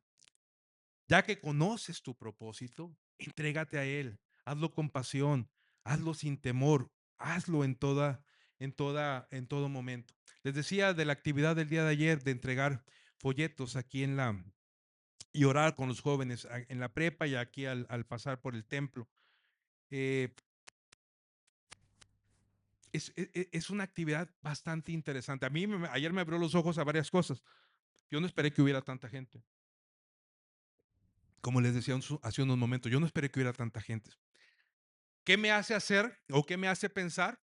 ya que conoces tu propósito, entrégate a Él, hazlo con pasión, hazlo sin temor, hazlo en todo momento. Les decía de la actividad del día de ayer de entregar folletos aquí y orar con los jóvenes en la prepa y aquí al pasar por el templo. Eh, es una actividad bastante interesante. A mí ayer me abrió los ojos a varias cosas. Yo no esperé que hubiera tanta gente. Como les decía hace unos momentos, yo no esperé que hubiera tanta gente. ¿Qué me hace hacer o qué me hace pensar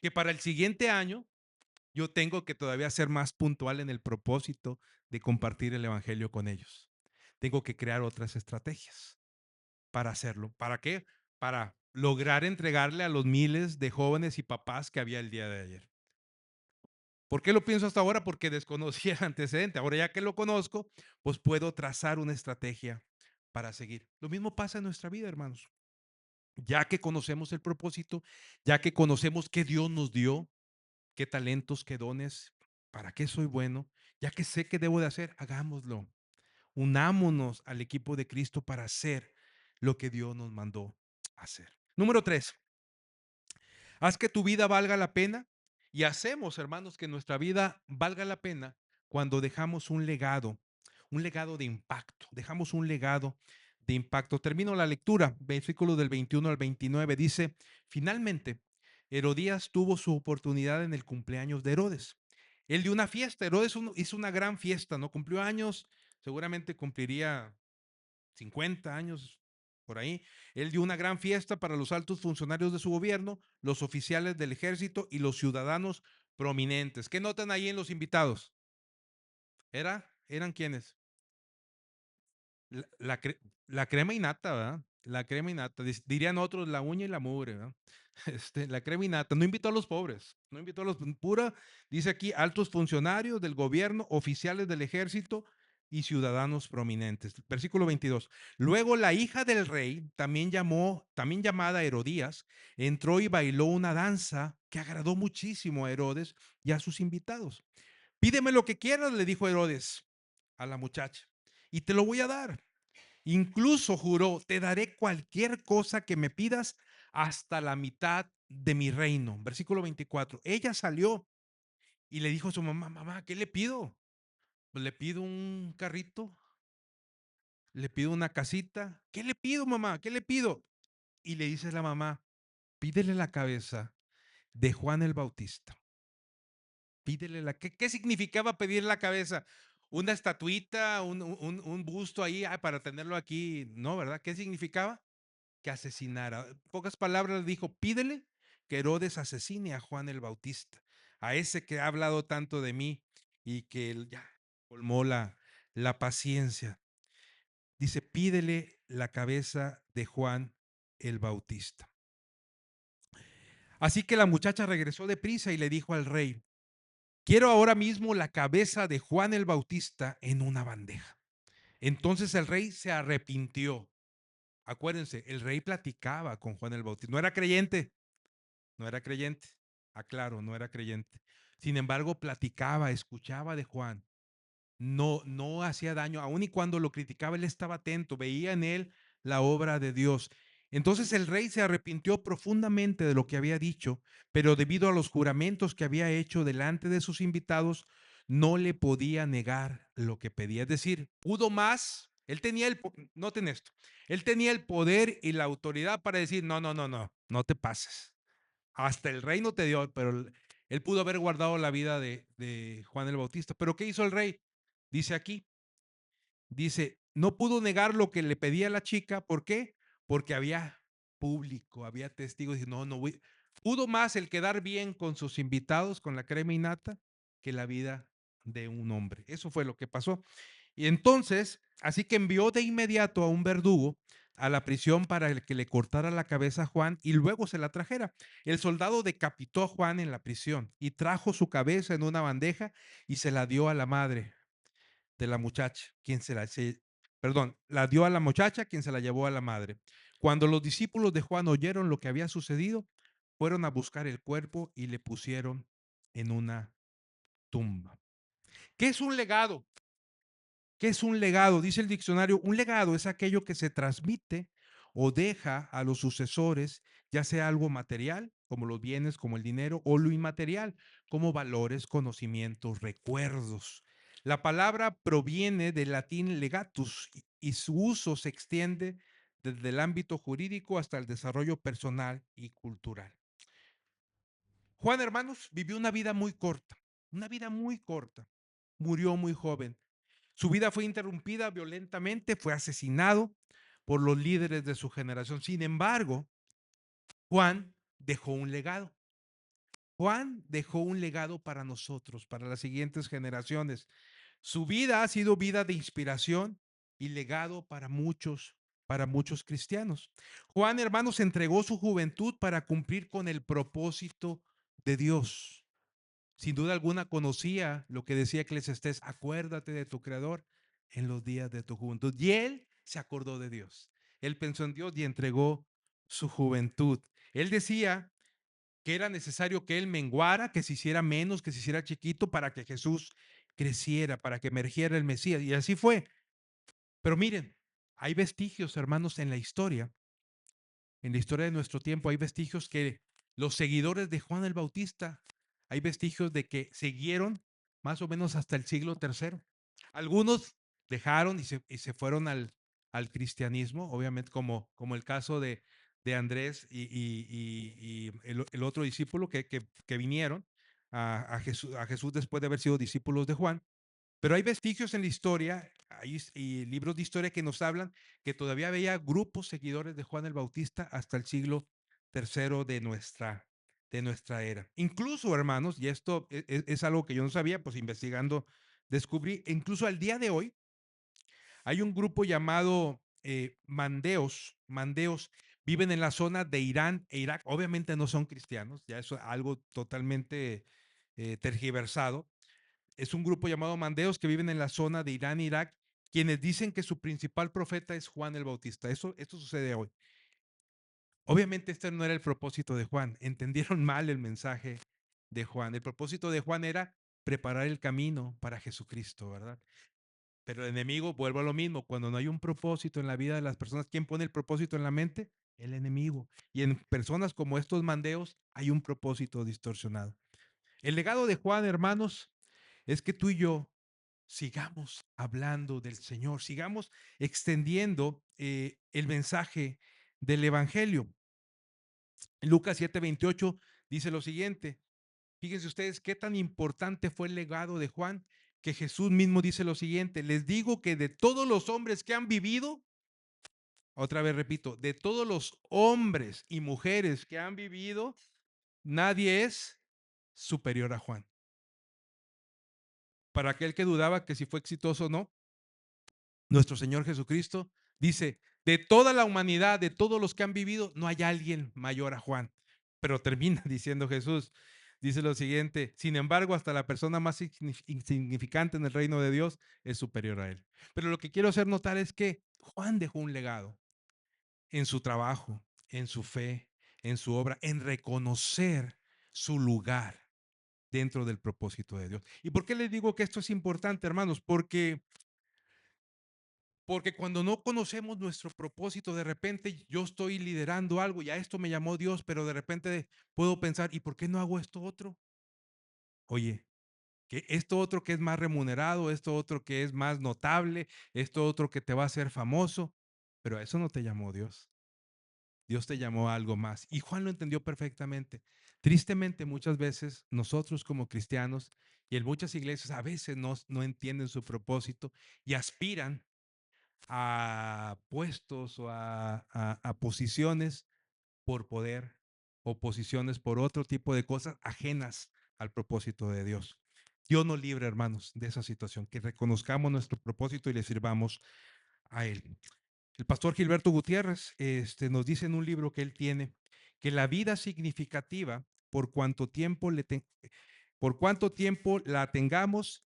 que para el siguiente año yo tengo que todavía ser más puntual en el propósito de compartir el evangelio con ellos? Tengo que crear otras estrategias para hacerlo. ¿Para qué? Para lograr entregarle a los miles de jóvenes y papás que había el día de ayer. ¿Por qué lo pienso hasta ahora? Porque desconocía el antecedente. Ahora ya que lo conozco, pues puedo trazar una estrategia para seguir. Lo mismo pasa en nuestra vida, hermanos. Ya que conocemos el propósito, ya que conocemos qué Dios nos dio, qué talentos, qué dones, para qué soy bueno, ya que sé qué debo de hacer, hagámoslo. Unámonos al equipo de Cristo para hacer lo que Dios nos mandó hacer. Número 3, haz que tu vida valga la pena y hacemos, hermanos, que nuestra vida valga la pena cuando dejamos un legado de impacto. Dejamos un legado de impacto. Termino la lectura, versículo del 21 al 29. Dice, finalmente, Herodías tuvo su oportunidad en el cumpleaños de Herodes. Él dio una fiesta, Herodes hizo una gran fiesta, ¿no? Cumplió años, seguramente cumpliría 50 años por ahí. Él dio una gran fiesta para los altos funcionarios de su gobierno, los oficiales del ejército y los ciudadanos prominentes. ¿Qué notan ahí en los invitados? ¿Eran quiénes? La, la, cre- la crema innata, ¿verdad? La crema innata. Dirían otros, la uña y la mugre, ¿verdad? La crema innata. No invitó a los pobres, no invitó a los pura, dice aquí, altos funcionarios del gobierno, oficiales del ejército y ciudadanos prominentes. Versículo 22. Luego la hija del rey, también llamada Herodías, entró y bailó una danza que agradó muchísimo a Herodes y a sus invitados. Pídeme lo que quieras, le dijo Herodes a la muchacha, y te lo voy a dar. Incluso juró, te daré cualquier cosa que me pidas hasta la mitad de mi reino. Versículo 24. Ella salió y le dijo a su mamá, mamá, ¿qué le pido? Pues le pido un carrito, le pido una casita. ¿Qué le pido, mamá? ¿Qué le pido? Y le dice la mamá, pídele la cabeza de Juan el Bautista. Pídele ¿qué significaba pedir la cabeza? Una estatuita, un busto ahí para tenerlo aquí, ¿no? ¿Verdad? ¿Qué significaba? que asesinara. En pocas palabras, le dijo, pídele que Herodes asesine a Juan el Bautista, a ese que ha hablado tanto de mí y que él ya colmó la paciencia. Dice, pídele la cabeza de Juan el Bautista. Así que la muchacha regresó deprisa y le dijo al rey, quiero ahora mismo la cabeza de Juan el Bautista en una bandeja. Entonces el rey se arrepintió. Acuérdense, el rey platicaba con Juan el Bautista. No era creyente, no era creyente. Aclaro, no era creyente. Sin embargo, platicaba, escuchaba de Juan. No hacía daño, aun y cuando lo criticaba, él estaba atento, veía en él la obra de Dios. Entonces el rey se arrepintió profundamente de lo que había dicho, pero debido a los juramentos que había hecho delante de sus invitados, no le podía negar lo que pedía. Es decir, pudo más. Él tenía noten esto, él tenía el poder y la autoridad para decir, no, no, no, no, no te pases. Hasta el rey no te dio, pero él pudo haber guardado la vida de Juan el Bautista. Pero ¿qué hizo el rey? Dice aquí, dice, no pudo negar lo que le pedía la chica. ¿Por qué? Porque había público, había testigos. Dice, no, no voy. Pudo más el quedar bien con sus invitados, con la crema innata, que la vida de un hombre. Eso fue lo que pasó. Y entonces, así que envió de inmediato a un verdugo a la prisión para que le cortara la cabeza a Juan y luego se la trajera. El soldado decapitó a Juan en la prisión y trajo su cabeza en una bandeja y se la dio a la madre de la muchacha, perdón, la dio a la muchacha, quien se la llevó a la madre. Cuando los discípulos de Juan oyeron lo que había sucedido, fueron a buscar el cuerpo y le pusieron en una tumba. ¿Qué es un legado? ¿Qué es un legado? Dice el diccionario, un legado es aquello que se transmite o deja a los sucesores, ya sea algo material, como los bienes, como el dinero, o lo inmaterial, como valores, conocimientos, recuerdos. La palabra proviene del latín legatus y su uso se extiende desde el ámbito jurídico hasta el desarrollo personal y cultural. Juan, hermanos, vivió una vida muy corta, murió muy joven. Su vida fue interrumpida violentamente, fue asesinado por los líderes de su generación. Sin embargo, Juan dejó un legado. Juan dejó un legado para nosotros, para las siguientes generaciones. Su vida ha sido vida de inspiración y legado para muchos cristianos. Juan, hermanos, entregó su juventud para cumplir con el propósito de Dios. Sin duda alguna conocía lo que decía Eclesiastés, acuérdate de tu creador en los días de tu juventud. Y él se acordó de Dios. Él pensó en Dios y entregó su juventud. Él decía que era necesario que él menguara, que se hiciera menos, que se hiciera chiquito para que Jesús creciera, para que emergiera el Mesías. Y así fue. Pero miren, hay vestigios, hermanos, en la historia de nuestro tiempo, hay vestigios que los seguidores de Juan el Bautista, hay vestigios de que siguieron más o menos hasta el siglo III. Algunos dejaron y se fueron al cristianismo, obviamente como el caso de Andrés y el otro discípulo que vinieron a Jesús después de haber sido discípulos de Juan. Pero hay vestigios en la historia y libros de historia que nos hablan que todavía había grupos seguidores de Juan el Bautista hasta el siglo III de nuestra era. Incluso, hermanos, y esto es algo que yo no sabía, pues investigando descubrí, incluso al día de hoy, hay un grupo llamado Mandeos. Mandeos viven en la zona de Irán e Irak. Obviamente no son cristianos, ya eso es algo totalmente tergiversado. Es un grupo llamado Mandeos que viven en la zona de Irán e Irak, quienes dicen que su principal profeta es Juan el Bautista. Esto sucede hoy. Obviamente este no era el propósito de Juan. Entendieron mal el mensaje de Juan. El propósito de Juan era preparar el camino para Jesucristo, ¿verdad? Pero el enemigo, vuelvo a lo mismo, cuando no hay un propósito en la vida de las personas, ¿quién pone el propósito en la mente? El enemigo. Y en personas como estos mandeos hay un propósito distorsionado. El legado de Juan, hermanos, es que tú y yo sigamos hablando del Señor, sigamos extendiendo el mensaje del Evangelio. Lucas 7:28 dice lo siguiente, fíjense ustedes qué tan importante fue el legado de Juan, que Jesús mismo dice lo siguiente, les digo que de todos los hombres que han vivido, otra vez repito, de todos los hombres y mujeres que han vivido, nadie es superior a Juan. Para aquel que dudaba que si fue exitoso o no, nuestro Señor Jesucristo dice, de toda la humanidad, de todos los que han vivido, no hay alguien mayor a Juan. Pero termina diciendo Jesús, dice lo siguiente, sin embargo, hasta la persona más insignificante en el reino de Dios es superior a él. Pero lo que quiero hacer notar es que Juan dejó un legado en su trabajo, en su fe, en su obra, en reconocer su lugar dentro del propósito de Dios. ¿Y por qué les digo que esto es importante, hermanos? Porque cuando no conocemos nuestro propósito, de repente yo estoy liderando algo y a esto me llamó Dios, pero de repente puedo pensar, ¿y por qué no hago esto otro? Oye, que esto otro que es más remunerado, esto otro que es más notable, esto otro que te va a hacer famoso, pero a eso no te llamó Dios. Dios te llamó a algo más. Y Juan lo entendió perfectamente. Tristemente, muchas veces nosotros como cristianos y en muchas iglesias a veces no entienden su propósito y aspiran a puestos o a posiciones por poder o posiciones por otro tipo de cosas ajenas al propósito de Dios. Dios nos libre, hermanos, de esa situación, que reconozcamos nuestro propósito y le sirvamos a Él. El pastor Gilberto Gutiérrez nos dice en un libro que él tiene que la vida significativa, por cuánto tiempo la tengamos,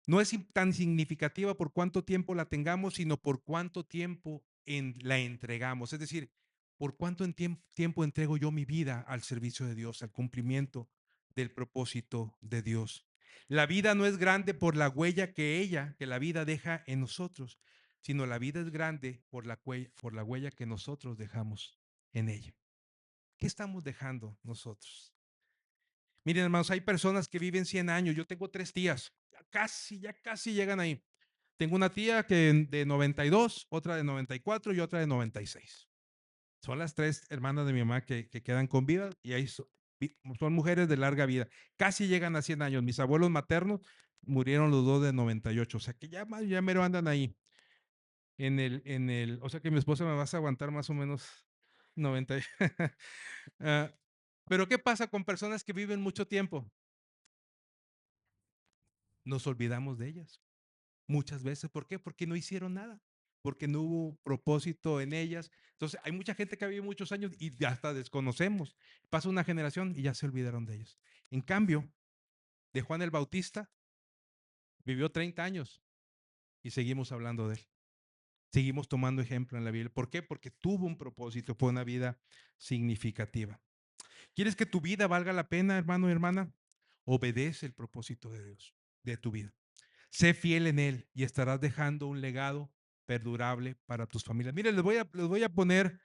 no es tan significativa por cuánto tiempo la tengamos, sino por cuánto tiempo la entregamos. Es decir, por cuánto tiempo entrego yo mi vida al servicio de Dios, al cumplimiento del propósito de Dios. La vida no es grande por la huella que la vida deja en nosotros, sino la vida es grande por la huella que nosotros dejamos en ella. ¿Qué estamos dejando nosotros? Miren, hermanos, hay personas que viven 100 años. Yo tengo 3 tías, ya casi llegan ahí. Tengo una tía que de 92, otra de 94 y otra de 96. Son las 3 hermanas de mi mamá que quedan con vida y ahí son mujeres de larga vida. Casi llegan a 100 años. Mis abuelos maternos murieron los dos de 98. O sea que ya mero andan ahí. O sea que mi esposa me vas a aguantar más o menos 90. Ah, pero ¿qué pasa con personas que viven mucho tiempo? Nos olvidamos de ellas muchas veces. ¿Por qué? Porque no hicieron nada, porque no hubo propósito en ellas. Entonces, hay mucha gente que ha vivido muchos años y hasta desconocemos. Pasa una generación y ya se olvidaron de ellos. En cambio, de Juan el Bautista, vivió 30 años y seguimos hablando de él. Seguimos tomando ejemplo en la Biblia. ¿Por qué? Porque tuvo un propósito, fue una vida significativa. ¿Quieres que tu vida valga la pena, hermano y hermana? Obedece el propósito de Dios, de tu vida. Sé fiel en él y estarás dejando un legado perdurable para tus familias. Miren, les voy a poner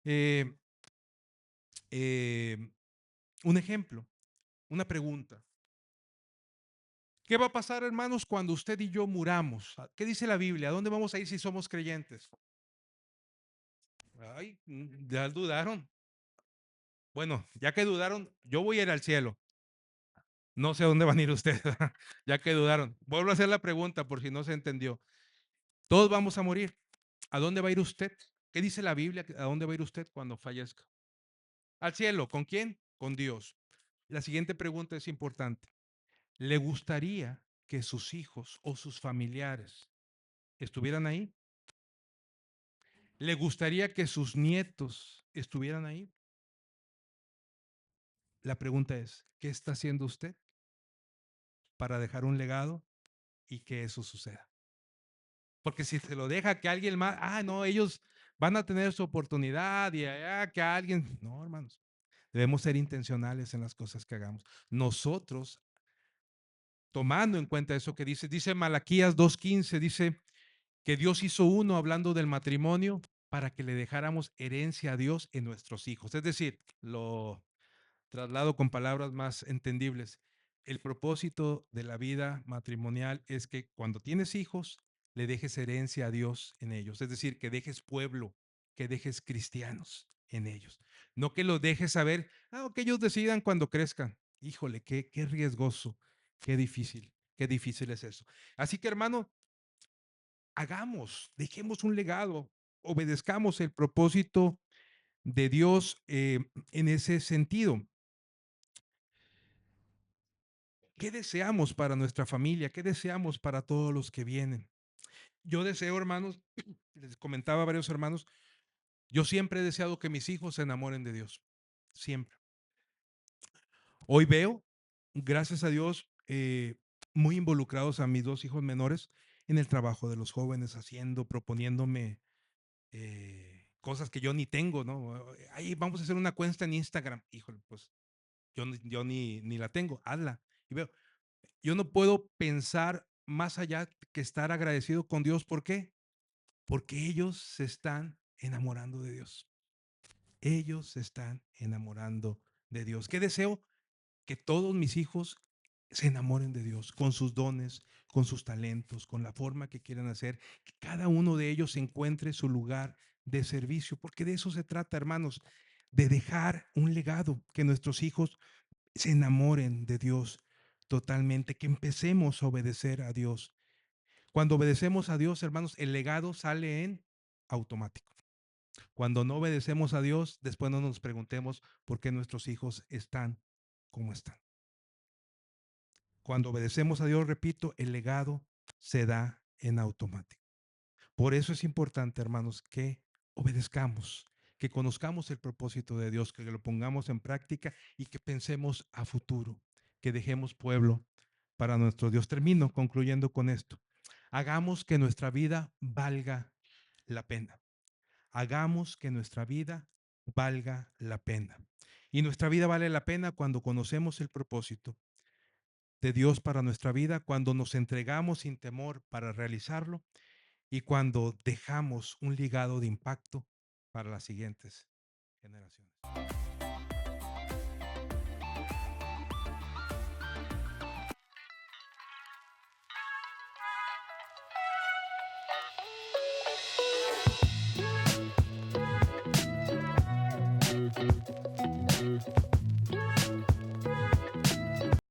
eh, eh, un ejemplo, una pregunta. ¿Qué va a pasar, hermanos, cuando usted y yo muramos? ¿Qué dice la Biblia? ¿A dónde vamos a ir si somos creyentes? Ay, ya dudaron. Bueno, ya que dudaron, yo voy a ir al cielo. No sé a dónde van a ir ustedes, ya que dudaron. Vuelvo a hacer la pregunta por si no se entendió. Todos vamos a morir. ¿A dónde va a ir usted? ¿Qué dice la Biblia? ¿A dónde va a ir usted cuando fallezca? Al cielo. ¿Con quién? Con Dios. La siguiente pregunta es importante. ¿Le gustaría que sus hijos o sus familiares estuvieran ahí? ¿Le gustaría que sus nietos estuvieran ahí? La pregunta es, ¿qué está haciendo usted para dejar un legado y que eso suceda? Porque si se lo deja que alguien más, no, ellos van a tener su oportunidad y que alguien, no, hermanos, debemos ser intencionales en las cosas que hagamos. Nosotros, tomando en cuenta eso que dice Malaquías 2:15, dice que Dios hizo uno hablando del matrimonio para que le dejáramos herencia a Dios en nuestros hijos. Es decir, lo traslado con palabras más entendibles. El propósito de la vida matrimonial es que cuando tienes hijos, le dejes herencia a Dios en ellos. Es decir, que dejes pueblo, que dejes cristianos en ellos. No que los dejes saber, o que ellos decidan cuando crezcan. Híjole, qué riesgoso, qué difícil es eso. Así que hermano, dejemos un legado. obedezcamos el propósito de Dios en ese sentido. ¿Qué deseamos para nuestra familia? ¿Qué deseamos para todos los que vienen? Yo deseo, hermanos, les comentaba a varios hermanos, yo siempre he deseado que mis hijos se enamoren de Dios, siempre. Hoy veo, gracias a Dios, muy involucrados a mis dos hijos menores en el trabajo de los jóvenes, haciendo, proponiéndome cosas que yo ni tengo, ¿no? Ahí vamos a hacer una cuenta en Instagram. Híjole, pues yo ni la tengo, hazla. Y veo, yo no puedo pensar más allá que estar agradecido con Dios. ¿Por qué? Porque ellos se están enamorando de Dios. Ellos se están enamorando de Dios. ¿Qué deseo? Que todos mis hijos se enamoren de Dios con sus dones, con sus talentos, con la forma que quieran hacer, que cada uno de ellos encuentre su lugar de servicio, porque de eso se trata, hermanos, de dejar un legado, que nuestros hijos se enamoren de Dios totalmente, que empecemos a obedecer a Dios. Cuando obedecemos a Dios, hermanos, el legado sale en automático. Cuando no obedecemos a Dios, después no nos preguntemos por qué nuestros hijos están como están. Cuando obedecemos a Dios, repito, el legado se da en automático. Por eso es importante, hermanos, que obedezcamos, que conozcamos el propósito de Dios, que lo pongamos en práctica y que pensemos a futuro, que dejemos pueblo para nuestro Dios. Termino concluyendo con esto. Hagamos que nuestra vida valga la pena. Hagamos que nuestra vida valga la pena. Y nuestra vida vale la pena cuando conocemos el propósito de Dios para nuestra vida, cuando nos entregamos sin temor para realizarlo y cuando dejamos un legado de impacto para las siguientes generaciones.